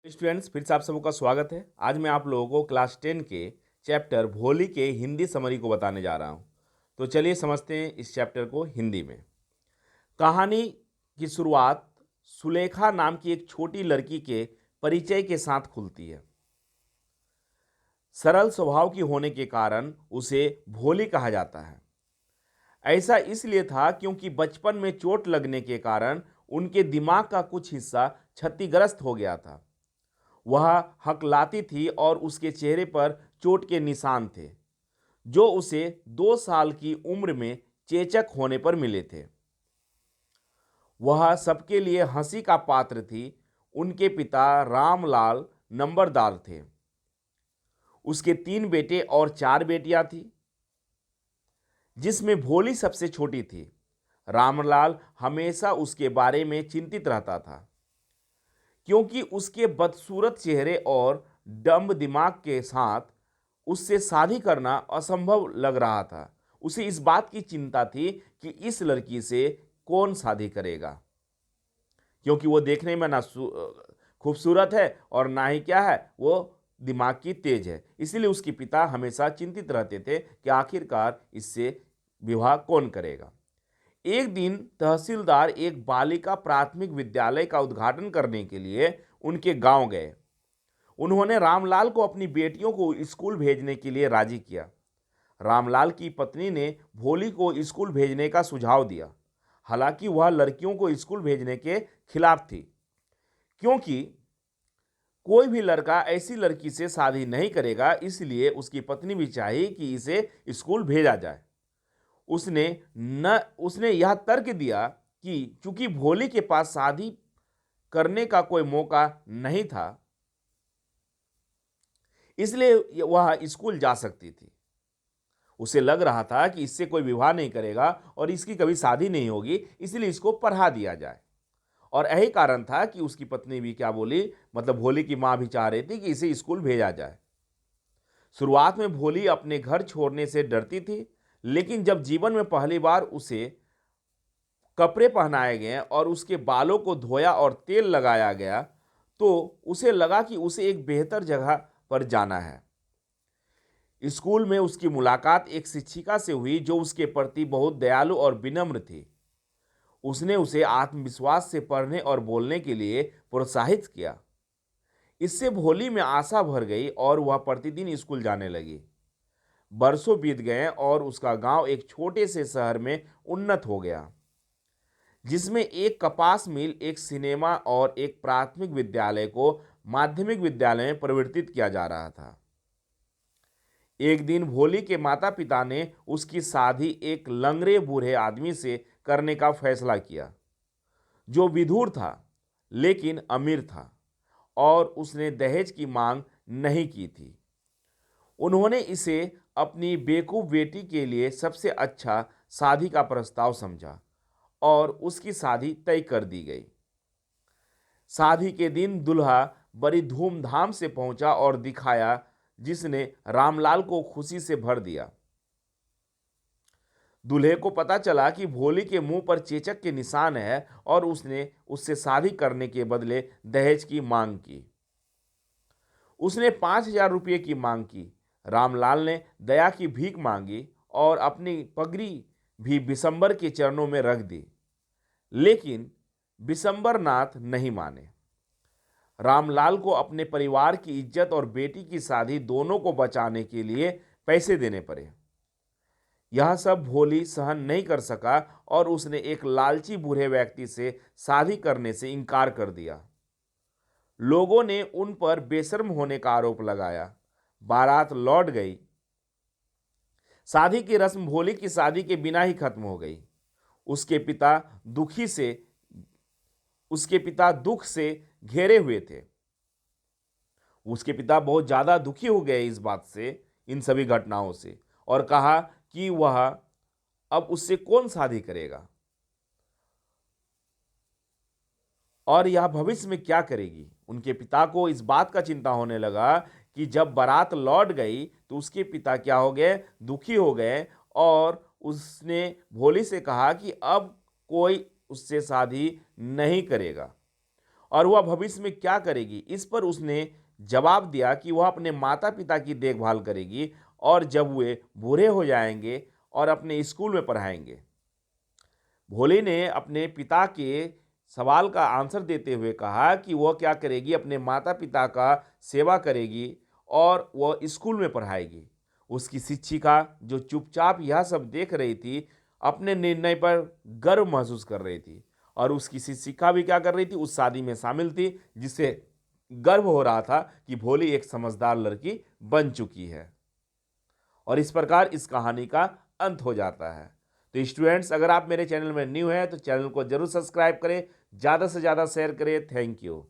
Students, फिर से आप सबका स्वागत है। आज मैं आप लोगों को क्लास 10 के चैप्टर भोली के हिंदी समरी को बताने जा रहा हूं। तो चलिए समझते हैं इस चैप्टर को हिंदी में। कहानी की शुरुआत सुलेखा नाम की एक छोटी लड़की के परिचय के साथ खुलती है। सरल स्वभाव की होने के कारण उसे भोली कहा जाता है। ऐसा इसलिए था क्योंकि बचपन में चोट लगने के कारण उनके दिमाग का कुछ हिस्सा क्षतिग्रस्त हो गया था। वह हकलाती थी और उसके चेहरे पर चोट के निशान थे, जो उसे 2 साल की उम्र में चेचक होने पर मिले थे। वह सबके लिए हंसी का पात्र थी। उनके पिता रामलाल नंबरदार थे। उसके 3 बेटे और 4 बेटियां थी, जिसमें भोली सबसे छोटी थी। रामलाल हमेशा उसके बारे में चिंतित रहता था, क्योंकि उसके बदसूरत चेहरे और डम्ब दिमाग के साथ उससे शादी करना असंभव लग रहा था। उसे इस बात की चिंता थी कि इस लड़की से कौन शादी करेगा, क्योंकि वो देखने में ना खूबसूरत है और ना ही क्या है, वो दिमाग की तेज है। इसीलिए उसके पिता हमेशा चिंतित रहते थे कि आखिरकार इससे विवाह कौन करेगा। एक दिन तहसीलदार एक बालिका प्राथमिक विद्यालय का उद्घाटन करने के लिए उनके गांव गए। उन्होंने रामलाल को अपनी बेटियों को स्कूल भेजने के लिए राजी किया। रामलाल की पत्नी ने भोली को स्कूल भेजने का सुझाव दिया। हालांकि वह लड़कियों को स्कूल भेजने के खिलाफ थी, क्योंकि कोई भी लड़का ऐसी लड़की से शादी नहीं करेगा। इसलिए उसकी पत्नी भी चाही कि इसे स्कूल भेजा जाए। उसने यह तर्क दिया कि चूंकि भोली के पास शादी करने का कोई मौका नहीं था, इसलिए वह स्कूल जा सकती थी। उसे लग रहा था कि इससे कोई विवाह नहीं करेगा और इसकी कभी शादी नहीं होगी, इसलिए इसको पढ़ा दिया जाए। और यही कारण था कि उसकी पत्नी भी क्या बोली, मतलब भोली की मां भी चाह रही थी कि इसे स्कूल भेजा जाए। शुरुआत में भोली अपने घर छोड़ने से डरती थी, लेकिन जब जीवन में पहली बार उसे कपड़े पहनाए गए और उसके बालों को धोया और तेल लगाया गया, तो उसे लगा कि उसे एक बेहतर जगह पर जाना है। स्कूल में उसकी मुलाकात एक शिक्षिका से हुई, जो उसके प्रति बहुत दयालु और विनम्र थी। उसने उसे आत्मविश्वास से पढ़ने और बोलने के लिए प्रोत्साहित किया। इससे भोली में आशा भर गई और वह प्रतिदिन स्कूल जाने लगी। बरसों बीत गए और उसका गांव एक छोटे से शहर में उन्नत हो गया, जिसमें एक कपास मिल, एक सिनेमा और एक प्राथमिक विद्यालय को माध्यमिक विद्यालय में परिवर्तित किया जा रहा था। एक दिन भोली के माता पिता ने उसकी शादी एक लंगड़े बूढ़े आदमी से करने का फैसला किया, जो विधुर था लेकिन अमीर था, और उसने दहेज की मांग नहीं की थी। उन्होंने इसे अपनी बेकूफ बेटी के लिए सबसे अच्छा शादी का प्रस्ताव समझा और उसकी शादी तय कर दी गई। शादी के दिन दूल्हा बड़ी धूमधाम से पहुंचा और दिखाया, जिसने रामलाल को खुशी से भर दिया। दूल्हे को पता चला कि भोली के मुंह पर चेचक के निशान है और उसने उससे शादी करने के बदले दहेज की मांग की। उसने 5,000 रुपये की मांग की। रामलाल ने दया की भीख मांगी और अपनी पगड़ी भी बिशंबर के चरणों में रख दी, लेकिन बिशंबरनाथ नहीं माने। रामलाल को अपने परिवार की इज्जत और बेटी की शादी दोनों को बचाने के लिए पैसे देने पड़े। यह सब भोली सहन नहीं कर सका और उसने एक लालची बूढ़े व्यक्ति से शादी करने से इनकार कर दिया। लोगों ने उन पर बेशर्म होने का आरोप लगाया। बारात लौट गई। शादी की रस्म भोली की शादी के बिना ही खत्म हो गई। उसके पिता दुख से घेरे हुए थे। उसके पिता बहुत ज्यादा दुखी हो गए इस बात से, इन सभी घटनाओं से, और कहा कि वह अब उससे कौन शादी करेगा और यह भविष्य में क्या करेगी। उनके पिता को इस बात का चिंता होने लगा कि जब बारात लौट गई तो उसके पिता क्या हो गए, दुखी हो गए, और उसने भोली से कहा कि अब कोई उससे शादी नहीं करेगा और वह भविष्य में क्या करेगी, इस पर उसने जवाब दिया कि वह अपने माता पिता की देखभाल करेगी और जब वे बूढ़े हो जाएंगे और अपने स्कूल में पढ़ाएंगे। भोली ने अपने पिता के सवाल का आंसर देते हुए कहा कि वह क्या करेगी, अपने माता पिता का सेवा करेगी और वह स्कूल में पढ़ाएगी। उसकी शिक्षिका जो चुपचाप यह सब देख रही थी, अपने निर्णय पर गर्व महसूस कर रही थी और उसकी शिक्षिका भी क्या कर रही थी, उस शादी में शामिल थी, जिससे गर्व हो रहा था कि भोली एक समझदार लड़की बन चुकी है। और इस प्रकार इस कहानी का अंत हो जाता है। तो स्टूडेंट्स, अगर आप मेरे चैनल में न्यू हैं तो चैनल को जरूर सब्सक्राइब करें, ज़्यादा से ज़्यादा शेयर करें। Thank you.